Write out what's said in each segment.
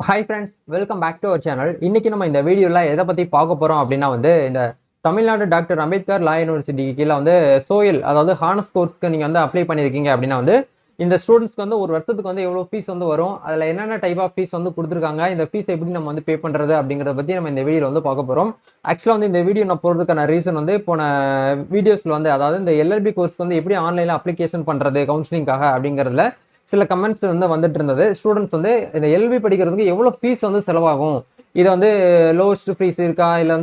Hi friends, welcome back to our channel. இன்னைக்கு நம்ம இந்த வீடியோல எதை பத்தி பார்க்க போறோம் அப்படின்னா இந்த தமிழ்நாடு டாக்டர் அம்பேத்கர் லா யூனிவர்சிட்டிக்கு கீழே சோயல், அதாவது ஹானர்ஸ் கோர்ஸ்க்கு நீங்க அப்ளை பண்ணிருக்கீங்க அப்படின்னா இந்த ஸ்டூடெண்ட்ஸ்க்கு ஒரு வருஷத்துக்கு எவ்வளவு ஃபீஸ் வரும், அதுல என்னென்ன டைப் ஆஃப் ஃபீஸ் கொடுத்துருக்காங்க, இந்த ஃபீஸ் எப்படி நம்ம பே பண்றது அப்படிங்கறத பத்தி நம்ம இந்த வீடியோல பார்க்க போறோம். ஆக்சுவலா இந்த வீடியோ நான் போறதுக்கான ரீசன் போன வீடியோஸ்ல அதாவது இந்த எல்எல்பி கோர்ஸ்க்கு எப்படி ஆன்லைன்ல அப்ளிகேஷன் பண்றது கவுன்சிலிங்காக அப்படிங்கறதுல சில கமெண்ட்ஸ் வந்துட்டு இருந்தது. ஸ்டூடெண்ட்ஸ் இந்த எல்பி படிக்கிறதுக்கு எவ்வளவு ஃபீஸ் செலவாகும், இது லோவஸ்ட் ஃபீஸ் இருக்கா, இல்ல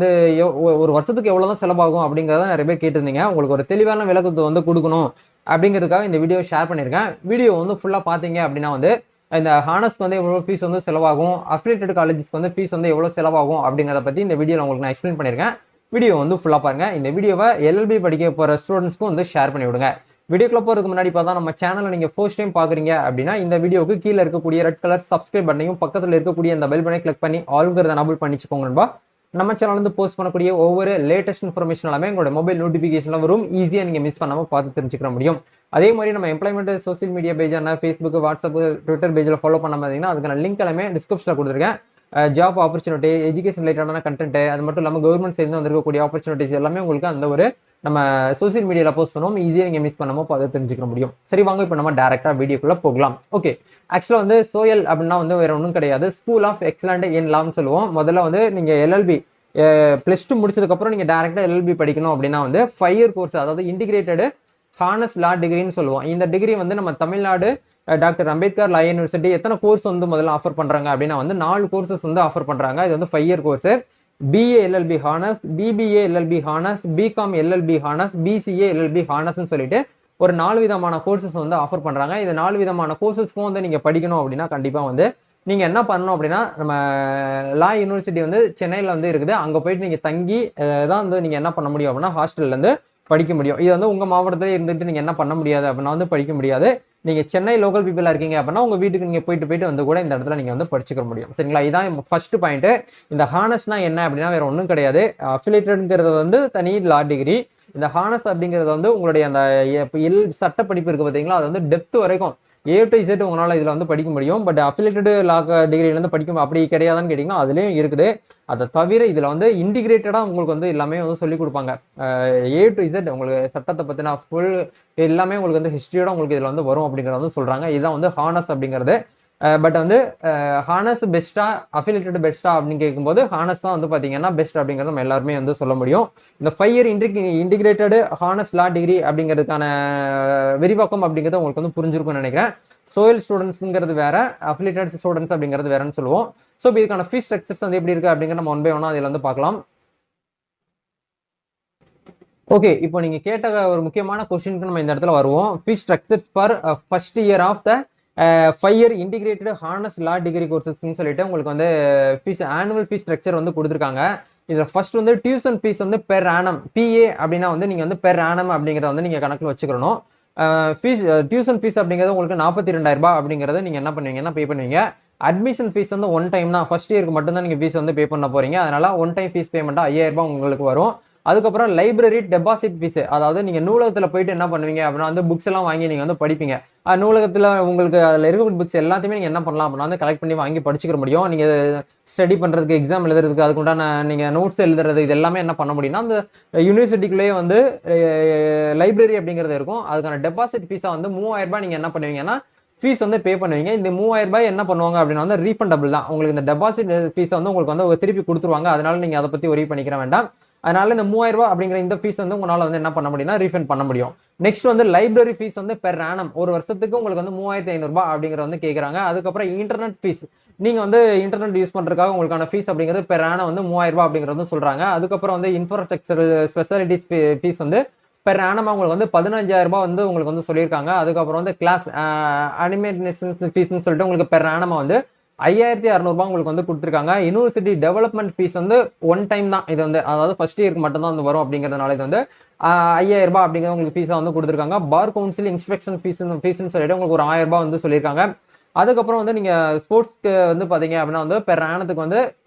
ஒரு வருஷத்துக்கு எவ்வளவுதான் செலவாகும் அப்படிங்கறத நிறைய பேர் கேட்டிருந்தீங்க. உங்களுக்கு ஒரு தெளிவான விளக்கத்தை கொடுக்கணும் அப்படிங்கிறதுக்காக இந்த வீடியோ ஷேர் பண்ணிருக்கேன். வீடியோ ஃபுல்லா பாத்தீங்க அப்படின்னா இந்த ஹானர்ஸ்க்கு எவ்வளவு ஃபீஸ் செலவாகும், அஃபிலியேட்டட் காலேஜஸ்க்கு ஃபீஸ் எவ்வளவு செலவாகும் அப்படிங்கறத பத்தி இந்த வீடியோல உங்களுக்கு நான் எக்ஸ்பிளைன் பண்ணிருக்கேன். வீடியோ ஃபுல்லா பாருங்க. இந்த வீடியோவை எல்எல்பி படிக்க போற ஸ்டூடெண்ட்ஸ்க்கும் ஷேர் பண்ணி விடுங்க. வீடியோக்குள்ள போறதுக்கு முன்னாடி பார்த்தா நம்ம சேனலை நீங்க ஃபர்ஸ்ட் டைம் பாக்குறீங்க அப்படின்னா இந்த வீடியோக்கு கீழே இருக்கக்கூடிய ரெட் கலர் சப்ஸ்கிரைப் பட்டனையும் பக்கத்துல இருக்கக்கூடிய அந்த பெல் பட்டனை கிளிக் பண்ணி ஆல்ங்கிறத எனபிள் பண்ணிச்சுக்கோங்க. நம்ம சேனல் போஸ்ட் பண்ணக்கூடிய ஒவ்வொரு லேட்டஸ்ட் இன்ஃபர்மேஷன் எல்லாமே உங்களோட மொபைல் நோட்டிபிகேஷன்ல வரும். ஈஸியா நீங்க மிஸ் பண்ணாம பார்த்து தெரிஞ்சுக்க முடியும். அதே மாதிரி நம்ம எம்ப்ளாய்மெண்ட் சோசியல் மீடியா பேஜான ஃபேஸ்புக், வாட்ஸ்அப், ட்விட்டர் பேஜ்ல ஃபாலோ பண்ண மாதிரிங்கன்னா அதுக்கான லிங்க் எல்லாமே டிஸ்கிரிப்ஷன்ல கொடுத்துருக்கேன். ஜாப் ஆப்பர்ச்சுனிட்டி, எஜுகேஷன் ரிலேட்டடான கண்டென்ட், அது மட்டும் இல்லாமல் கவர்மெண்ட் சைட்ல வந்திருக்கக்கூடிய ஆப்பர்ச்சுனிட்டிஸ் எல்லாமே உங்களுக்கு அந்த ஒரு நம்ம சோசியல் மீடியால போஸ்ட் பண்ணுவோம். ஈஸியா நீங்க மிஸ் பண்ணாம பார்த்து தெரிஞ்சுக்க முடியும். சரி, வாங்க இப்ப நம்ம டைரக்டா வீடியோக்குள்ள போகலாம். ஓகே, ஆக்சுவலா சோயல் அப்படின்னா வேற ஒன்றும் கிடையாது, ஸ்கூல் ஆஃப் எக்ஸலண்ட் இன் லான்னு சொல்லுவோம். முதல்ல நீங்க எல்எல்பி பிளஸ் டூ முடிச்சதுக்கு அப்புறம் நீங்க டைரக்டா எல்எல்பி படிக்கணும் அப்படின்னா 5 இயர் கோர்ஸ், அதாவது இன்டிகிரேட்டட் ஹானர்ஸ் லா டிகிரின்னு சொல்லுவோம். இந்த டிகிரி நம்ம Tamil Nadu doctor Ambedkar law university எத்தனை கோர்ஸ் முதல்ல ஆஃபர் பண்றாங்க அப்படின்னா 4 கோர்சஸ் ஆஃபர் பண்றாங்க. இது 5 year course. BA LLB honours, BBA LLB honours, BCom LLB honours, BCA LLB honours சொல்லிட்டு ஒரு 4 விதமான கோர்சஸ் ஆஃபர் பண்றாங்க. இந்த 4 விதமான கோர்சஸ்க்கும் நீங்க படிக்கணும் அப்படின்னா கண்டிப்பா நீங்க என்ன பண்ணணும் அப்படின்னா நம்ம லா யூனிவர்சிட்டி சென்னையில இருக்குது. அங்க போயிட்டு நீங்க தங்கி தான் நீங்க என்ன பண்ண முடியும் அப்படின்னா ஹாஸ்டல்ல இருந்து படிக்க முடியும். இது உங்க மாவட்டத்திலே இருந்துட்டு நீங்க என்ன பண்ண முடியாது அப்படின்னா படிக்க முடியாது. நீங்க சென்னை லோக்கல் பீப்புளா இருக்கீங்க அப்படின்னா உங்க வீட்டுக்கு நீங்க போயிட்டு கூட இந்த இடத்துல நீங்க படிச்சுக்க முடியும். சரிங்களா, இதான் ஃபர்ஸ்ட் பாயிண்ட். இந்த ஹானர்ஸ்னா என்ன அப்படின்னா வேற ஒன்றும் கிடையாது. அஃபிலியேட்டட்ங்கிறது தனி லா டிகிரி. இந்த ஹானர்ஸ் அப்படிங்கிறது உங்களுடைய அந்த சட்ட படிப்பு இருக்கு பாத்தீங்களா, அது டெப்த் வரைக்கும் ஏ டு இசட் உங்களால இதுல படிக்க முடியும். பட் அஃபிலியேட்டட் லா டிகிரில படிக்கும் அப்படி கிடையாதுன்னு கேட்டீங்கன்னா அதுலயும் இருக்குது. அதை தவிர இதுல இன்டிகிரேட்டடா உங்களுக்கு எல்லாமே சொல்லி கொடுப்பாங்க. ஏ டு இசட் உங்களுக்கு சட்டத்தை பத்தின ஃபுல் எல்லாமே உங்களுக்கு ஹிஸ்டரியோட உங்களுக்கு இதுல வரும் அப்படிங்கறத சொல்றாங்க. இதுதான் ஹானர்ஸ் அப்படிங்கிறது. பட் ஹானர்ஸ் பெஸ்டா அஃபிலியேட்டட் பெஸ்டா அப்படின்னு கேட்கும்போது ஹானர்ஸ் தான் பாத்தீங்கன்னா பெஸ்ட் அப்படிங்கறது நம்ம எல்லாருமே சொல்ல முடியும். இந்த 5 year integrated honours law degree அப்படிங்கிறதுக்கான விரிவாக்கம் அப்படிங்கிறது உங்களுக்கு புரிஞ்சிருக்கும்னு நினைக்கிறேன். சோயல் ஸ்டூடெண்ட்ஸ்ங்கிறது வேற, அஃபிலியேட்டட் ஸ்டூடெண்ட்ஸ் அப்படிங்கிறது வேறன்னு சொல்லுவோம். ஸோ இதுக்கான ஃபீஸ் ஸ்ட்ரக்சர்ஸ் எப்படி இருக்கு அப்படிங்கிற நம்ம ஒன் பை ஒன்னா அதுல பார்க்கலாம். ஓகே, இப்போ நீங்க கேட்ட ஒரு முக்கியமான கொஸ்டினுக்கு நம்ம இந்த இடத்துல வருவோம். Fees structures for first year of the 5 year integrated honours law degree கோர்சஸ்ன்னு சொல்லிட்டு உங்களுக்கு ஃபீஸ் ஆனுவல் ஃபீஸ் ஸ்ட்ரக்சர் கொடுத்துருக்காங்க. இதுல first tuition fees per annum, BA அப்படின்னா நீங்க பெர் ஆனம் அப்படிங்கறத நீங்க கணக்குல வச்சுக்கணும். ஃபீஸ் டியூஷன் ஃபீஸ் அப்படிங்கிறது உங்களுக்கு 42,000 ரூபாய் அப்படிங்கறத நீங்க என்ன பண்ணுவீங்கன்னா பே பண்ணுவீங்க. அட்மிஷன் ஃபீஸ் ஒன் டைம் தான், ஃபர்ஸ்ட் இயருக்கு மட்டும் தான் நீங்க ஃபீஸ் பே பண்ண போறீங்க. அதனால ஒன் டைம் ஃபீஸ் பேமெண்டா 5,000 ரூபாய் உங்களுக்கு வரும். அதுக்கப்புறம் லைப்ரரி டெபாசிட் ஃபீஸ், அதாவது நீங்க நூலகத்துல போயிட்டு என்ன பண்ணுவீங்க அப்படின்னா புக்ஸ் எல்லாம் வாங்கி நீங்க படிப்பீங்க. நூலகத்துல உங்களுக்கு அதுல இருக்க புக்ஸ் எல்லாத்தையுமே நீங்க என்ன பண்ணலாம் அப்படின்னா கலெக்ட் பண்ணி வாங்கி படிச்சுக்க முடியும். நீங்க ஸ்டடி பண்றதுக்கு, எக்ஸாம் எழுதுறதுக்கு, அதுக்குண்டான நீங்க நோட்ஸ் எழுதுறது, இது எல்லாமே என்ன பண்ண முடியும்னா அந்த யூனிவர்சிட்டிக்குள்ளேயே லைப்ரரி அப்படிங்கிறது இருக்கும். அதுக்கான டெபாசிட் ஃபீஸா 3,000 ரூபாய் நீங்க என்ன பண்ணுவீங்கன்னா ஃபீஸ் பே பண்ணுவீங்க. இந்த 3,000 ரூபாய் என்ன பண்ணுவாங்க அப்படின்னா ரீஃபண்டபிள் தான். உங்களுக்கு இந்த டெபாசிட் ஃபீஸ் உங்களுக்கு திருப்பி கொடுத்துருவாங்க. அதனால நீங்க அதை பத்தி ஒரி பண்ணிக்கிற வேண்டாம். அதனால இந்த 3,000 ரூபாய் அப்படிங்கிற இந்த ஃபீஸ் உங்களால என்ன பண்ண முடியும்னா ரீஃபண்ட் பண்ண முடியும். Next library fees per annum ஒரு வருஷத்துக்கு உங்களுக்கு 3,500 ரூபாய் அப்படிங்கிற கேக்குறாங்க. அதுக்கப்புறம் இன்டர்நெட் ஃபீஸ், நீங்க இன்டர்நெட் யூஸ் பண்றதுக்காக உங்களுக்கான ஃபீஸ் அப்படிங்கிறது பெர் ஆனம் 3,000 ரூபாய் அப்படிங்கிறது சொல்றாங்க. அதுக்கப்புறம் infrastructure specialities fees per annum உங்களுக்கு 15,000 ரூபாய் உங்களுக்கு சொல்லியிருக்காங்க. அதுக்கப்புறம் கிளாஸ் அனிமேஷன் ஃபீஸ்ன்னு சொல்லிட்டு உங்களுக்கு பெர் ஆனம் 5,600 ரூபாய் உங்களுக்கு கொடுத்துருக்காங்க. University development fees one time தான். இது அதாவது ஃபர்ஸ்ட் இயருக்கு மட்டும் தான் வரும் அப்படிங்கிறதுனால இது 5,000 ரூபாய் அப்படிங்கிற உங்களுக்கு ஃபீஸா கொடுத்துருக்காங்க. பார் கவுன்சில் இன்ஸ்பெக்ஷன் ஃபீஸ்ன்னு சொல்லிட்டு உங்களுக்கு ஒரு 1,000 ரூபாய் சொல்லியிருக்காங்க. அதுக்கப்புறம் நீங்க ஸ்போர்ட்ஸ்க்கு பாத்தீங்க அப்படின்னா பெர் ஆனத்துக்கு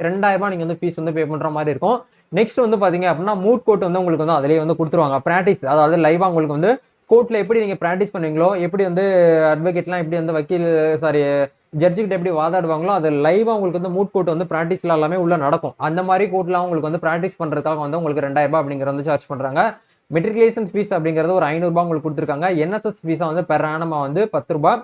2,000 ரூபாய் நீங்க ஃபீஸ் பே பண்ற மாதிரி இருக்கும். நெக்ஸ்ட் பாத்தீங்க அப்படின்னா மூட் கோர்ட் உங்களுக்கு அதிலேயே கொடுத்துருவாங்க. பிராக்டிஸ், அதாவது லைவா உங்களுக்கு கோர்ட்ல எப்படி நீங்க பிராக்டிஸ் பண்ணுவீங்களோ, எப்படி அட்வொகேட்லாம் எப்படி வக்கீல் சாரி ஜட்ஜு கிட்ட எப்படி வாதாடுவாங்களோ அது லைவா உங்களுக்கு வந்து மூட் கோர்ட் வந்து பிராக்டிஸ்ல எல்லாமே உள்ள நடக்கும். அந்த மாதிரி கோர்ட்ல உங்களுக்கு வந்து பிராக்டிஸ் பண்றதுக்காக வந்து உங்களுக்கு 2000 ரூபாய் அப்படிங்கிற வந்து சார்ஜ் பண்றாங்க. மெட்ரிகுலேஷன் ஃபீஸ் அப்படிங்கிறது ஒரு 500 ரூபாய் உங்களுக்கு கொடுத்துருக்காங்க. என்எஸ்எஸ் ஃபீஸா வந்து பெர் ஆனமா வந்து 10 ரூபாய்.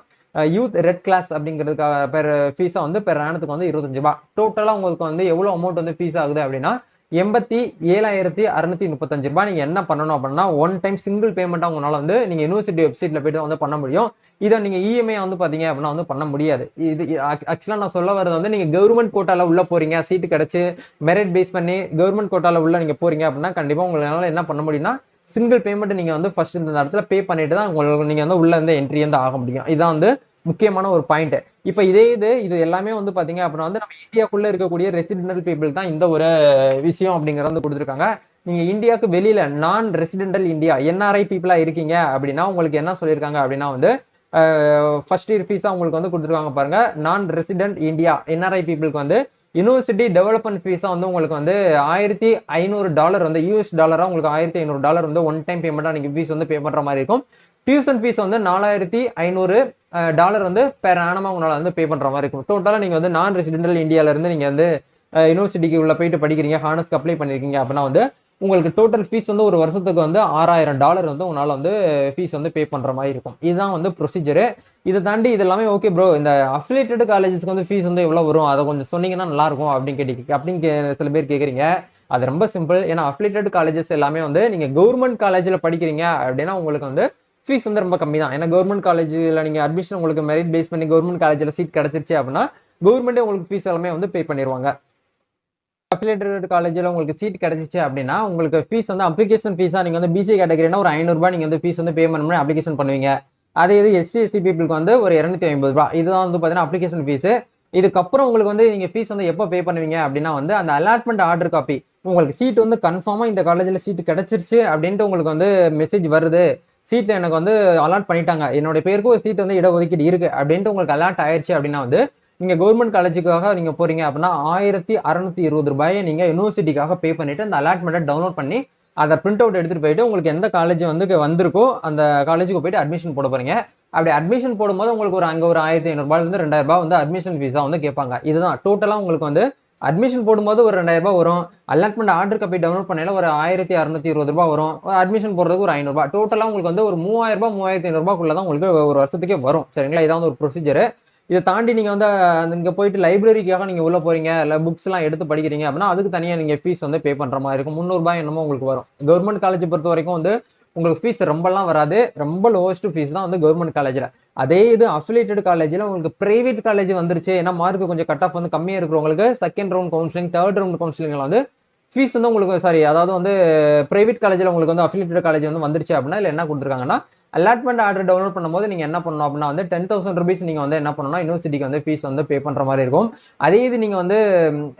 யூத் ரெட் கிளாஸ் அப்படிங்கிறதுக்காக பெர் ஃபீஸா வந்து பெர் ஆனத்துக்கு வந்து 25 ரூபாய். டோட்டலா உங்களுக்கு வந்து எவ்வளவு அமௌண்ட் வந்து ஃபீஸ் ஆகுது அப்படின்னா 87,635 ரூபாய். நீங்க என்ன பண்ணணும் அப்படின்னா ஒன் டைம் சிங்கிள் பேமெண்டா உங்களால வந்து நீங்க யூனிவர்சிட்டி வெப்சைட்ல போயிட்டு வந்து பண்ண முடியும். இதை நீங்க இஎம்ஐ வந்து பாத்தீங்க அப்படின்னா வந்து பண்ண முடியாது. இது ஆக்சுவலா நான் சொல்ல வரது வந்து நீங்க கவர்மெண்ட் கோட்டால உள்ள போறீங்க, சீட்டு கிடைச்சு மெரிட் பேஸ் பண்ணி கவர்மெண்ட் கோட்டால உள்ள நீங்க போறீங்க அப்படின்னா கண்டிப்பா உங்களால என்ன பண்ண முடியும்னா சிங்கிள் பேமெண்ட் நீங்க வந்து ஃபர்ஸ்ட் இந்த இடத்துல பே பண்ணிட்டு தான் உங்களுக்கு நீங்க வந்து உள்ள இருந்து என்ட்ரி வந்து ஆக முடியும். இதான் வந்து முக்கியமான ஒரு பாயிண்ட். இப்ப இது எல்லாமே வந்து பாத்தீங்க அப்படின்னா வந்து நம்ம இந்தியாக்குள்ள இருக்கக்கூடிய ரெசிடென்டல் பீப்புள் தான் இந்த ஒரு விஷயம் அப்படிங்கறத வந்து கொடுத்துருக்காங்க. நீங்க இந்தியாவுக்கு வெளியில நான் ரெசிடென்டல் இந்தியா என்ஆர்ஐ பீப்புளா இருக்கீங்க அப்படின்னா உங்களுக்கு என்ன சொல்லியிருக்காங்க அப்படின்னா வந்து ஃபர்ஸ்ட் இயர் ஃபீஸா உங்களுக்கு வந்து கொடுத்துருக்காங்க பாருங்க. நான் ரெசிடென்ட் இந்தியா என்ஆர்ஐ பீப்புளுக்கு வந்து யூனிவர்சிட்டி டெவலப்மெண்ட் ஃபீஸா வந்து உங்களுக்கு வந்து $1500 வந்து யூஎஸ் டாலரா உங்களுக்கு $1500 வந்து ஒன் டைம் பேமெண்டா நீங்க ஃபீஸ் வந்து பே பண்ற மாதிரி இருக்கும். டியூஷன் ஃபீஸ் வந்து $4500 வந்து பெர் ஆனமா உங்களால வந்து பே பண்ற மாதிரி இருக்கும். டோட்டலா நீங்க வந்து நான் ரெசிடென்டல் இந்தியால இருந்து நீங்க வந்து யூனிவர்சிட்டிக்கு உள்ள போயிட்டு படிக்கிறீங்க, ஹானர்ஸ்க்கு அப்ளை பண்ணிருக்கீங்க அப்படின்னா வந்து உங்களுக்கு டோட்டல் ஃபீஸ் வந்து ஒரு வருஷத்துக்கு வந்து $6000 வந்து உங்களால வந்து ஃபீஸ் வந்து பே பண்ற மாதிரி இருக்கும். இதுதான் வந்து ப்ரொசீஜர். இதை தாண்டி இது எல்லாமே ஓகே ப்ரோ, இந்த அஃபிலியேட்டட் காலேஜஸ்க்கு வந்து ஃபீஸ் வந்து எவ்வளவு வரும் அதை கொஞ்சம் சொன்னீங்கன்னா நல்லா இருக்கும் அப்படின்னு சில பேர் கேக்குறீங்க. அது ரொம்ப சிம்பிள். ஏன்னா அஃபிலியேட்டட் காலேஜஸ் எல்லாமே வந்து நீங்க கவர்மெண்ட் காலேஜ்ல படிக்கிறீங்க அப்படின்னா உங்களுக்கு வந்து ஃபீஸ் வந்து ரொம்ப கம்மி தான். ஏன்னா கவர்மெண்ட் காலேஜ்ல நீங்க அட்மிஷன் உங்களுக்கு மெரிட் பேஸ் பண்ணி கவர்மெண்ட் காலேஜ்ல சீட் கிடைச்சிருச்சு அப்படின்னா கவர்மெண்டே உங்களுக்கு ஃபீஸ் எல்லாமே வந்து பே பண்ணிடுவாங்க. அஃபிலியேட்டட் காலேஜ்ல உங்களுக்கு சீட் கிடைச்சிச்சு அப்படின்னா உங்களுக்கு ஃபீஸ் வந்து அப்ளிகேஷன் ஃபீஸா நீங்க வந்து பிசி கேட்டகரினா ஒரு 500 ரூபாய் நீங்க வந்து ஃபீஸ் வந்து பே பண்ணி அப்ளிகேஷன் பண்ணுவீங்க. அதே இது எஸ்சி எஸ்டி பீப்புளுக்கு வந்து ஒரு 250 ரூபாய். இதுதான் வந்து பாத்தீங்கன்னா அப்ளிகேஷன் ஃபீஸ். இதுக்கப்புறம் உங்களுக்கு வந்து நீங்க ஃபீஸ் வந்து எப்போ பே பண்ணுவீங்க அப்படின்னா வந்து அந்த அலாட்மெண்ட் ஆர்டர் காப்பி உங்களுக்கு சீட் வந்து கன்ஃபார்மா இந்த காலேஜ்ல சீட் கிடைச்சிருச்சு அப்படின்ட்டு உங்களுக்கு வந்து மெசேஜ் வருது. சீட்ல எனக்கு வந்து அலாட் பண்ணிட்டாங்க, என்னோட பேருக்கு ஒரு சீட் வந்து இடஒதுக்கீடு இருக்கு அப்படின்ட்டு உங்களுக்கு அலாட் ஆயிடுச்சு அப்படின்னா வந்து நீங்க கவர்மெண்ட் காலேஜுக்காக நீங்க போறீங்க அப்படின்னா 1620 ரூபாயை நீங்க யூனிவர்சிட்டிக்காக பே பண்ணிட்டு அந்த அலாட்மெண்ட்டை டவுன்லோட் பண்ணி அதை பிரிண்ட் அவுட் எடுத்துட்டு போயிட்டு உங்களுக்கு எந்த காலேஜ் வந்து வந்திருக்கோ அந்த காலேஜுக்கு போயிட்டு அட்மிஷன் போட போறீங்க. அப்படி அட்மிஷன் போடும்போது உங்களுக்கு அங்க ஒரு 1500 ரூபாயில இருந்து 2000 ரூபாய் வந்து அட்மிஷன் ஃபீஸா வந்து கேட்பாங்க. இதுதான் டோட்டலா உங்களுக்கு வந்து அட்மிஷன் போடும்போது ஒரு 2000 ரூபாய் வரும். அலாட்மெண்ட் ஆர்டர் காப்பி டவுன்லோட் பண்ணல ஒரு 1620 ரூபாய் வரும். அட்மிஷன் போடுறதுக்கு ஒரு 500 ரூபாய். டோட்டலா உங்களுக்கு வந்து ஒரு 3000 ரூபாய் 3500 ரூபாய்க்குள்ளதான் உங்களுக்கு ஒரு வருஷத்துக்கே வரும். சரிங்களா? இதான் வந்து ஒரு ப்ரொசீஜர். இதை தாண்டி நீங்க வந்து இங்க போயிட்டு லைப்ரரிக்காக நீங்க உள்ள போறீங்க, இல்ல புக்ஸ் எல்லாம் எடுத்து படிக்கிறீங்க அப்படின்னா அதுக்கு தனியா நீங்க ஃபீஸ் வந்து பே பண்ற மாதிரி இருக்கும். 300 ரூபாய் என்னமோ உங்களுக்கு வரும். கவர்மெண்ட் காலேஜ் பொறுத்த வரைக்கும் வந்து உங்களுக்கு ஃபீஸ் ரொம்பலாம் வராது. ரொம்ப லோவஸ்ட் ஃபீஸ் தான் வந்து கவர்மெண்ட் காலேஜ்ல. அதே இது அஃபிலியேட்டட் காலேஜ்ல உங்களுக்கு பிரைவேட் காலேஜ் வந்துருச்சு, ஏன்னா மார்க் கொஞ்சம் கட் ஆஃப் வந்து கம்மியா இருக்கிறவங்களுக்கு second round counselling third round கவுன்சிலிங்ல வந்து ஃபீஸ் வந்து உங்களுக்கு சாரி அதாவது வந்து பிரைவேட் காலேஜ்ல உங்களுக்கு வந்து அஃபிலியேட்டட் காலேஜ் வந்து வந்துருச்சு அப்படின்னா இல்ல என்ன கொடுத்துருக்காங்கன்னா அலாட்மெண்ட் ஆர்டர் டவுன்லோட் பண்ணும்போது நீங்க என்ன பண்ணணும் அப்படின்னா வந்து 10,000 rupees நீங்க வந்து என்ன பண்ணணும்னா யூனிவர்சிட்டிக்கு வந்து ஃபீஸ் வந்து பே பண்ற மாதிரி இருக்கும். அதே இது நீங்க வந்து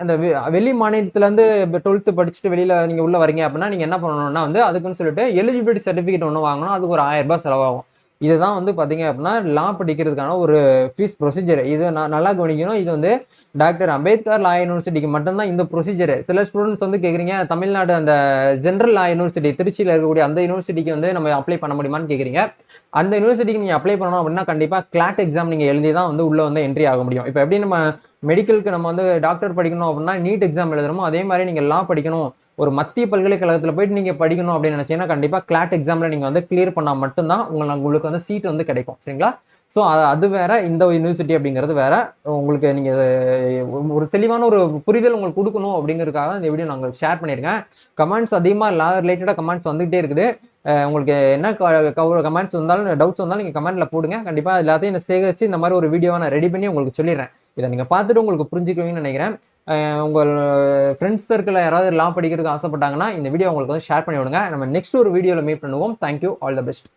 அந்த வெளி மாநிலத்துல இருந்து 12th படிச்சுட்டு வெளியில நீங்க உள்ள வரீங்க அப்படின்னா நீங்க என்ன பண்ணணும்னா வந்து அதுக்குன்னு சொல்லிட்டு எலிஜிபிலிட்டி சர்டிபிகேட் ஒன்று வாங்கணும். அதுக்கு ஒரு 1000 ரூபாய் செலவாகும். இதுதான் வந்து பாத்தீங்க அப்படின்னா லா படிக்கிறதுக்கான ஒரு ஃபீஸ் ப்ரொசீஜர். இது நல்லா கவனிக்கணும். இது வந்து டாக்டர் அம்பேத்கர் லா யூனிவர்சிட்டிக்கு மட்டும்தான் இந்த ப்ரொசீஜர். சில ஸ்டூடெண்ட்ஸ் வந்து கேக்குறீங்க தமிழ்நாடு அந்த ஜெனரல் லா யூனிவர்சிட்டி திருச்சியில இருக்கக்கூடிய அந்த யூனிவர்சிட்டிக்கு வந்து நம்ம அப்ளை பண்ண முடியுமான்னு கேக்குறீங்க. அந்த யூனிவர்சிட்டிக்கு நீங்க அப்ளை பண்ணணும் அப்படின்னா கண்டிப்பா கிளாட் எக்ஸாம் நீங்க எழுதி தான் வந்து உள்ள வந்து என்ட்ரி ஆக முடியும். இப்போ எப்படி நம்ம மெடிக்கலுக்கு நம்ம வந்து டாக்டர் படிக்கணும் அப்படின்னா நீட் எக்ஸாம் எழுதணுமோ அதே மாதிரி நீங்க லா படிக்கணும், ஒரு மத்திய பல்கலைக்கழகத்துல போயிட்டு நீங்க படிக்கணும் அப்படின்னு நினைச்சீங்கன்னா கண்டிப்பா கிளாட் எக்ஸாம்ல நீங்க வந்து கிளியர் பண்ணா மட்டும்தான் உங்களுக்கு வந்து சீட் வந்து கிடைக்கும். சரிங்களா? ஸோ அது வேற, இந்த யூனிவர்சிட்டி அப்படிங்கிறது வேற. உங்களுக்கு நீங்க ஒரு தெளிவான ஒரு புரிதல் உங்களுக்கு கொடுக்கணும் அப்படிங்கிறதுக்காக இந்த வீடியோ நாங்கள் ஷேர் பண்ணியிருக்கேன். கமெண்ட்ஸ் அதிகமாக லா ரிலேட்டடா கமெண்ட்ஸ் வந்துகிட்டே இருக்குது. உங்களுக்கு என்ன கமெண்ட்ஸ் வந்தாலும் டவுட்ஸ் வந்தாலும் நீங்க கமெண்ட்ல போடுங்க. கண்டிப்பா எல்லாத்தையும் சேகரிச்சு இந்த மாதிரி ஒரு வீடியோவை நான் ரெடி பண்ணி உங்களுக்கு சொல்லிடுறேன். இதை நீங்க பார்த்துட்டு உங்களுக்கு புரிஞ்சுக்குவீங்கன்னு நினைக்கிறேன். உங்கள் ஃப்ரெண்ட்ஸ் சர்க்கிள் யாராவது லா படிக்கிறதுக்கு ஆசைப்பட்டாங்கன்னா இந்த வீடியோ உங்களுக்கு வந்து ஷேர் பண்ணி விடுங்க. நம்ம நெக்ஸ்ட் ஒரு வீடியோல மீட் பண்ணுவோம். Thank you, all the best.